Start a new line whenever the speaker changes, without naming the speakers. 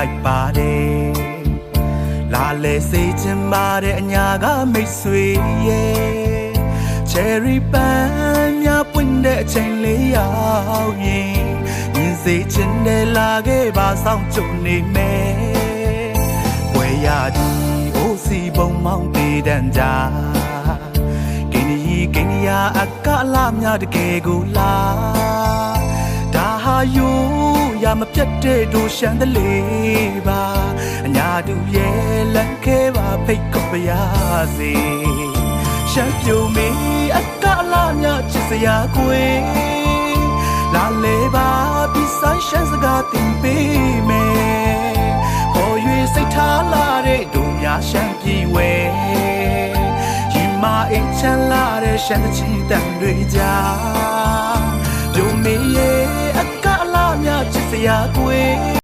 လိုက်ပါတယ်လာလေစိတ်ချင်ပါတယ်အညာကမိတ်ဆွေရဲ့ Cherry ပန်းများပွင့်တဲ့အချိန်လေးရောက်ရင်မြင်စေချင်တယ်လာခဲ့ပါဆောင်ကြုံနေမယ်ဝဲရသည်အိုးစီပုံမောင်းတည်တန်ကြကိန်းရအကလာများတကယ်ကိုလာဒါဟာယူရမပြတ်တဲ့တို့ရှမ်းတလေးပါအညာတူရဲ့လမ်းခဲပါဖိတ်ခေါ်ပါရစေရှမ်းပြိုမေးအကလာများချစ်စရာကွယ်လာလေပါပြီးဆိုင်ရှမ်းစကားတင်ပေးမယ်ခေါ်၍စိတ်ထားလာတဲ့တို့များရှမ်းပြည်ဝဲအိမ်ချမ်းလာတဲ့ရှမ်းတချီတန်တွေကြားပြုံးမေရဲ့အကလာများချစ်စရာကွယ်